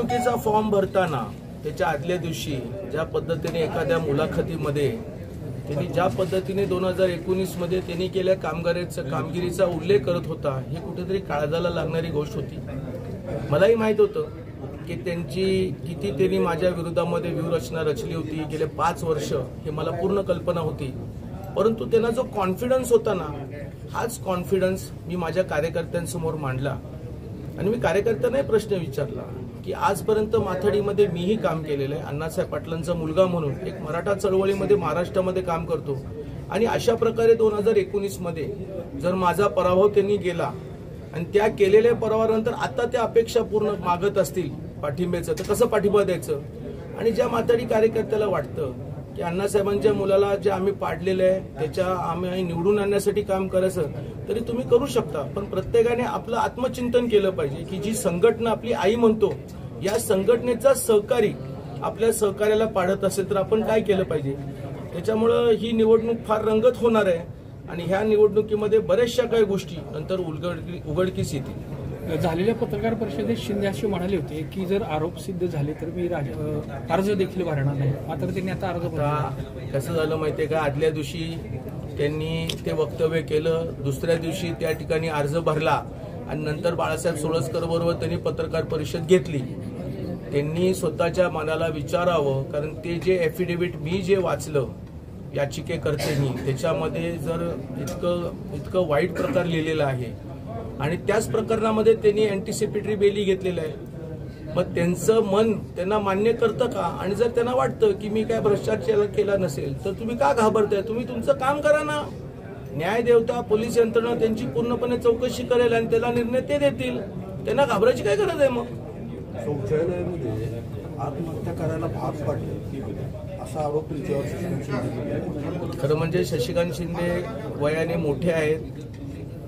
निवडणुकीचा फॉर्म भरताना त्याच्या आदल्या दिवशी ज्या पद्धतीने एखाद्या मुलाखतीमध्ये त्यांनी ज्या पद्धतीने 2019 मध्ये त्यांनी केल्या कामगिरीचा उल्लेख करत होता, ही कुठेतरी काळजाला लागणारी गोष्ट होती. मलाही माहित होतं की त्यांनी माझ्या विरोधामध्ये व्यूहरचना रचली होती गेले 5 वर्ष, हे मला पूर्ण कल्पना होती. परंतु त्यांना जो कॉन्फिडन्स होता ना, हाच कॉन्फिडन्स मी माझ्या कार्यकर्त्यांसमोर मांडला. आणि मी कार्यकर्त्यांनाही प्रश्न विचारला की आजपर्यंत माथाडीमध्ये मीही काम केलेलं आहे. अण्णासाहेब पाटलांचा मुलगा म्हणून एक मराठा चळवळीमध्ये महाराष्ट्रामध्ये काम करतो. आणि अशा प्रकारे 2019 मध्ये जर माझा पराभव त्यांनी केला आणि त्या केलेल्या पराभवानंतर आता त्या अपेक्षा पूर्ण मागत असतील पाठिंब्याचं, तर कसं पाठिंबा द्यायचं? आणि ज्या माथाडी कार्यकर्त्याला वाटतं की अण्णासाहेबांच्या मुलाला जे आम्ही पाडलेलं आहे त्याच्या आम्ही निवडून आणण्यासाठी काम करायचं, तरी तुम्ही करू शकता. पण प्रत्येकाने आपलं आत्मचिंतन केलं पाहिजे की जी संघटना आपली आई म्हणतो, या संघटनेचा सहकारी आपल्या सहकार्याला पाडत असेल तर आपण काय केलं पाहिजे. त्याच्यामुळं ही निवडणूक फार रंगत होणार आहे आणि ह्या निवडणुकीमध्ये बऱ्याचशा काही गोष्टी नंतर उघडकीस येतील. झालेल्या पत्रकार परिषदेत शिंदे असे म्हणाले होते की जर आरोप सिद्ध झाले तर मी अर्ज देखील भरणार नाही. मात्र त्यांनी आता अर्ज भरला. कसं झालं माहितीये का, आदल्या दिवशी त्यांनी ते वक्तव्य केलं, दुसऱ्या दिवशी त्या ठिकाणी अर्ज भरला आणि नंतर बाळासाहेब सोळसकर बरोबर त्यांनी पत्रकार परिषद घेतली. त्यांनी स्वतःच्या मनाला विचारावं, कारण ते जे ॲफिडेव्हिट मी जे वाचलं याचिकेकर्त्यांनी, त्याच्यामध्ये जर इतकं वाईट प्रकार लिहिलेला आहे आणि त्याच प्रकरणामध्ये त्यांनी अँटिसिपेटरी बेली घेतलेलं आहे. मग त्यांचं मन त्यांना मान्य करतं का? आणि जर त्यांना वाटतं की मी काय भ्रष्टाचार केला नसेल तर तुम्ही का घाबरताय? तुम्ही तुमचं काम करा ना. न्याय देवता पोलीस यंत्रणा त्यांची पूर्णपणे चौकशी करेल आणि त्याला निर्णय ते देतील. त्यांना घाबरायची काय गरज आहे? मग शौचालयामध्ये आत्महत्या करायला भाग पाडले असा आरोप खरं म्हणजे शशिकांत शिंदे वयाने मोठे आहेत,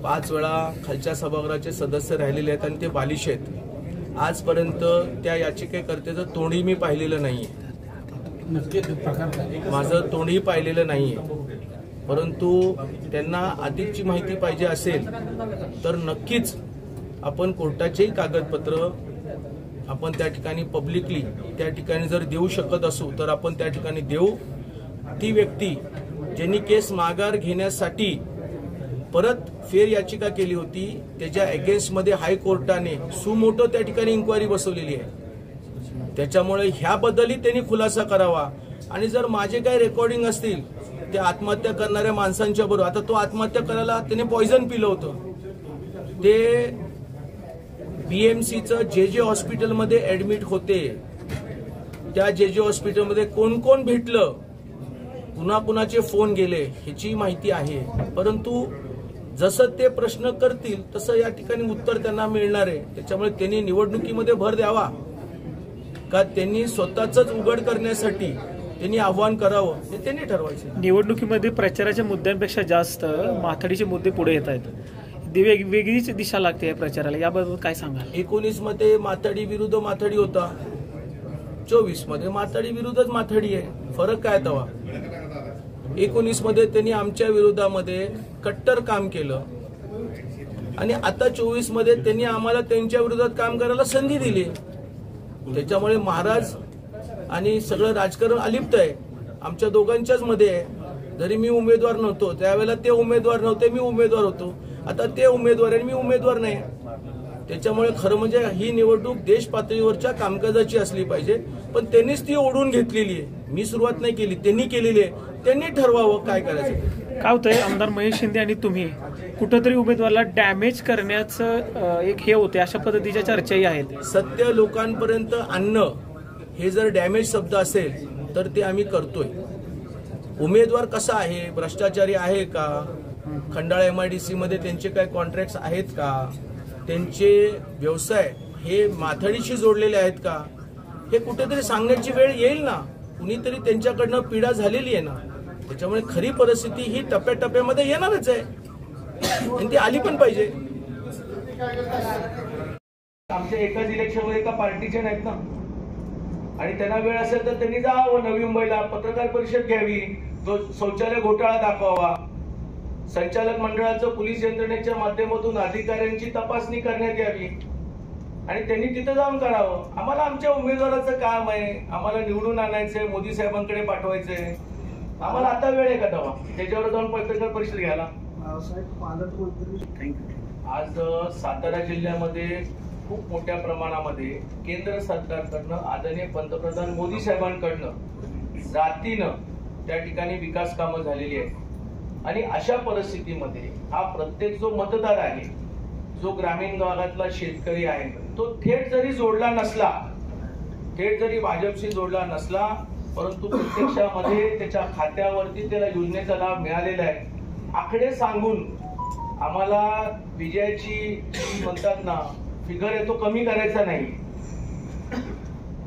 5 वेळा खालच्या सभागृहाचे सदस्य राहिलेले आहेत आणि ते बालिश आहेत. आजपर्यंत त्या याचिकेकर्त्याचं तोंडही मी पाहिलेलं नाहीये, माझं तोंडही पाहिलेलं नाहीये. परंतु त्यांना अधिकची माहिती पाहिजे असेल तर नक्कीच आपण कोर्टाचेही कागदपत्र आपण त्या ठिकाणी पब्लिकली त्या ठिकाणी जर देऊ शकत असू तर आपण त्या ठिकाणी देऊ. ती व्यक्ती ज्यांनी केस माघार घेण्यासाठी परत फेर याचिका केली होती, त्याच्या अगेन्स्टमध्ये हायकोर्टाने सुमोटो त्या ठिकाणी इन्क्वायरी बसवलेली आहे. त्याच्यामुळे ह्याबद्दलही त्यांनी खुलासा करावा. आणि जर माझे काही रेकॉर्डिंग असतील त्या आत्महत्या करणाऱ्या माणसांच्या बरोबर, आता तो आत्महत्या करायला त्याने पॉइझन पिलं होतं, ते बीएमसीचं जे हॉस्पिटलमध्ये ऍडमिट होते. त्या जे हॉस्पिटलमध्ये कोण कोण भेटलं, पुन्हा कुणाचे फोन गेले, ह्याची माहिती आहे. परंतु जसं ते प्रश्न करतील तसं या ठिकाणी उत्तर त्यांना मिळणार आहे. त्याच्यामुळे त्यांनी निवडणुकीमध्ये भर द्यावा का त्यांनी स्वतःच उघड करण्यासाठी त्यांनी आव्हान करावं हे त्यांनी ठरवायचं. निवडणुकीमध्ये प्रचाराच्या मुद्द्यांपेक्षा जास्त माथाडीचे मुद्दे पुढे येत आहेत. वेगळीच दिशा लागते या प्रचाराला, याबद्दल काय सांगा? 19 मध्ये माथाडी विरुद्ध माथाडी होता, 24 मध्ये माथाडी विरुद्धच माथाडी आहे. फरक काय तवा? 19 मध्ये त्यांनी आमच्या विरोधामध्ये कट्टर काम केलं आणि आता 24 मध्ये त्यांनी आम्हाला त्यांच्या विरोधात काम करायला संधी दिली. त्याच्यामुळे महाराज आणि सगळं राजकारण अलिप्त आहे, आमच्या दोघांच्याच मध्ये आहे. जरी मी उमेदवार नव्हतो त्यावेळेला ते उमेदवार नव्हते, मी उमेदवार होतो. आता ते उमेदवार आहे, मी उमेदवार नाही. त्याच्यामुळे खरं म्हणजे ही निवडणूक देश पातळीवरच्या कामकाजाची असली पाहिजे, पण त्यांनीच ती ओढून घेतलेली आहे. मी सुरुवात नाही केली, त्यांनी केलेली आहे. त्यांनी ठरवावं काय करायचं. काय होतंय, आमदार महेश शिंदे आणि तुम्ही कुठंतरी उमेदवाराला डॅमेज करण्याचं एक हे होते, अशा पद्धतीच्या चर्चाही आहेत. सत्य लोकांपर्यंत आणणं हे जर डॅमेज शब्द असेल तर ते आम्ही करतोय. उमेदवार कसा आहे, भ्रष्टाचारी आहे का, खंडाळा MIDC मध्ये त्यांचे काय कॉन्ट्रॅक्ट आहेत का, त्यांचे व्यवसाय हे माथाडीशी जोडलेले आहेत का, हे कुठेतरी सांगण्याची वेळ येईल ना. कुणीतरी त्यांच्याकडनं पीडा झालेली आहे ना. त्याच्यामुळे खरी परिस्थिती ही टप्प्याटप्प्यामध्ये येणारच आहे आणि ती आली पण पाहिजे. आमच्या एकाच इलेक्शनमध्ये एका पार्टीचे नाहीत ना, आणि त्यांना वेळ असेल तर त्यांनी जावं नवी मुंबईला, पत्रकार परिषद घ्यावी, तो शौचालय घोटाळा दाखवावा, संचालक मंडळाचं पोलीस यंत्रणेच्या माध्यमातून अधिकाऱ्यांची तपासणी करण्यात यावी. आणि त्यांनी तिथं जाऊन करावं. आम्हाला आमच्या उमेदवाराचं काम आहे, आम्हाला निवडून आणायचंय, मोदी साहेबांकडे पाठवायचंय. आम्हाला आता वेळ आहे का तेव्हा त्याच्यावर जाऊन पत्रकार परिषद घ्यायला? आज सातारा जिल्ह्यामध्ये खूप मोठ्या प्रमाणामध्ये केंद्र सरकारकडनं आदरणीय पंतप्रधान मोदी साहेबांकडनं जातीनं त्या ठिकाणी विकास कामं झालेली आहेत. आणि अशा परिस्थितीमध्ये हा प्रत्येक जो मतदार आहे, जो ग्रामीण भागातला शेतकरी आहे, तो थेट जरी जोडला नसला, थेट जरी भाजपशी जोडला नसला, परंतु प्रत्यक्षामध्ये त्याच्या खात्यावरती त्याला योजनेचा लाभ मिळालेला आहे. आकडे सांगून आम्हाला विजयाची म्हणतात ना फिगर आहे तो कमी करायचा नाही.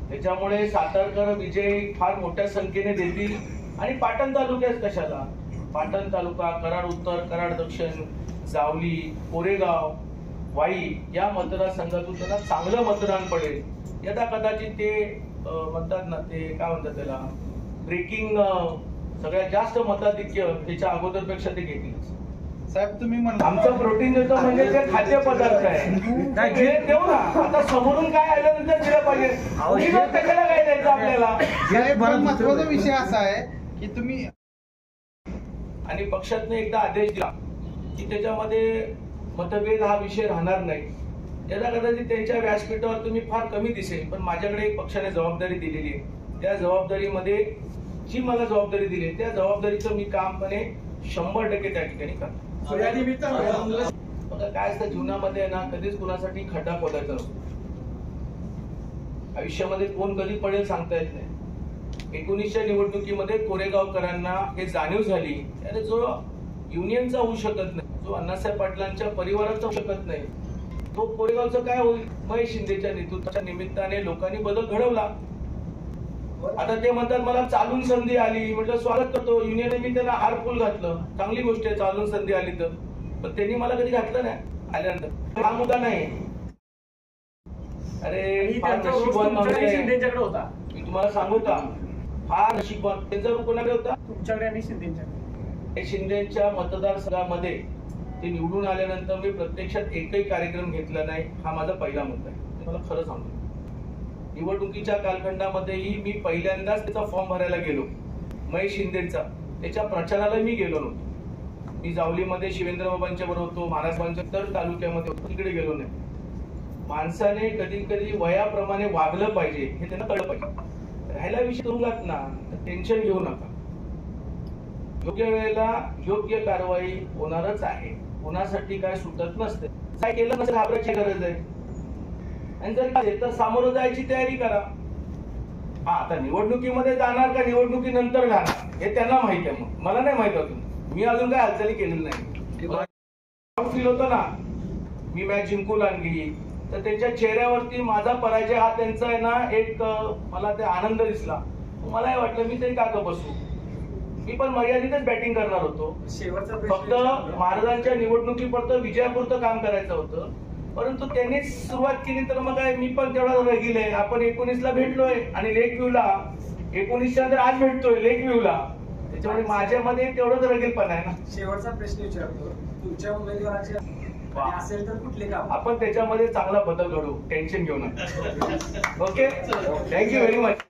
त्याच्यामुळे सातारकर विजय फार मोठ्या संख्येने देतील. आणि पाटण तालुक्यात कशाला, पाटण तालुका, कराड उत्तर, कराड दक्षिण, जावली, कोरेगाव, वाई या मतदारसंघातून त्यांना चांगलं मतदान पडेल. यदा कदाचित ते म्हणतात ना, ते काय म्हणतात त्याला, ब्रेकिंग सगळ्यात जास्त मताधिक्य त्याच्या अगोदरपेक्षा ते घेतील. साहेब तुम्ही म्हणता आमचं प्रोटीन देतो म्हणजे ते खाद्यपदार्थ आहे, देऊ ना. आता समोरून काय आल्यानंतर दिलं पाहिजे, त्याच्याला काय द्यायचं आपल्याला. साहेब महत्वाचा विषय असा आहे की तुम्ही आणि पक्षातनं एकदा आदेश दिला की त्याच्यामध्ये मतभेद हा विषय राहणार नाही. यदा कदाचित त्यांच्या व्यासपीठावर तुम्ही फार कमी दिसेल, पण माझ्याकडे एक पक्षाने जबाबदारी दिलेली आहे. त्या जबाबदारीमध्ये जी मला जबाबदारी दिली त्या जबाबदारीचं मी कामपणे 100% त्या ठिकाणी करतो. बघा काय असतं जीवनामध्ये ना, कधीच कुणासाठी खड्डा खोदायचा नसतो. आयुष्यामध्ये कोण कधी पडेल सांगता येत नाही. 19च्या निवडणुकीमध्ये कोरेगावकरांना हे जाणीव झाली, त्याने जो युनियनचा होऊ शकत नाही, जो अण्णासाहेब पाटलांच्या परिवाराचा होऊ शकत नाही, तो कोरेगावचं काय होईल. महेश शिंदेच्या नेतृत्वाच्या निमित्ताने लोकांनी बदल घडवला. आता ते म्हणतात मला चालून संधी आली, म्हटलं स्वागत करतो. युनियनने मी त्याला हारफुल घातलं, चांगली गोष्ट आहे चालून संधी आली तर, पण त्यांनी मला कधी घातलं नाही आल्यानंतर. हा मुद्दा नाही. अरे नशीबवान शिंदेच्याकडे होता, मी तुम्हाला सांगू का, हा नशीबवान त्यांचा रूप कोणाकडे होता, तुमच्याकडे आणि शिंदेच्याकडे. शिंदेच्या मतदारसंघामध्ये ते निवडून आल्यानंतर मी प्रत्यक्षात एकही कार्यक्रम घेतला नाही. हा माझा पहिला मुद्दा आहे, मला खरं सांगतो. निवडणुकीच्या कालखंडामध्येही मी पहिल्यांदाच त्याचा फॉर्म भरायला गेलो, महेश शिंदेचा. त्याच्या प्रचाराला मी गेलो नव्हतो. मी जावलीमध्ये शिवेंद्र बाबांच्या बरोबर होतो, महाराष्ट्रांच्या तर तालुक्यामध्ये होतो, तिकडे गेलो नाही. माणसाने कधी कधी वयाप्रमाणे वागलं पाहिजे हे त्यांना कळलं पाहिजे. राहायला विषय तुरुंगात ना, टेन्शन घेऊ नका. योग्य वेळेला योग्य कारवाई होणारच आहे, कोणासाठी काय सुटत नसते. काय केलं नसेल घाबरायची गरज आहे. आणि जर तर सामोरं जायची तयारी करा. हा आता निवडणुकीमध्ये जाणार का निवडणुकीनंतर जाणार हे त्यांना माहिती आहे, मग मला नाही माहित होतं. मी अजून काय हालचाली केलेली नाही. फील होतं ना, मी मॅच जिंकून आणली तर त्यांच्या चेहऱ्यावरती माझा पराजय हा त्यांचा आहे ना, एक मला ते आनंद दिसला. मलाही वाटलं मी तरी का बसू. मी पण मर्यादितच बॅटिंग करणार होतो. फक्त महाराजांच्या निवडणुकीपुरतं विजयापुरतं काम करायचं होतं. परंतु त्यांनीच सुरुवात केली तर मग काय मी पण तेवढा रगील आहे. आपण 19ला भेटलोय आणि लेक व्ह्यूला 19च्या नंतर आज भेटतोय लेक व्ह्यूला. त्याच्यामुळे माझ्यामध्ये तेवढंच रगीलपण आहे ना. शेवटचा प्रश्न विचारतो, तुमच्या उमेदवाराचे असेल तर कुठले काम आपण त्याच्यामध्ये चांगला बदल घडवू, टेन्शन घेऊ नका. Okay, thank you very much.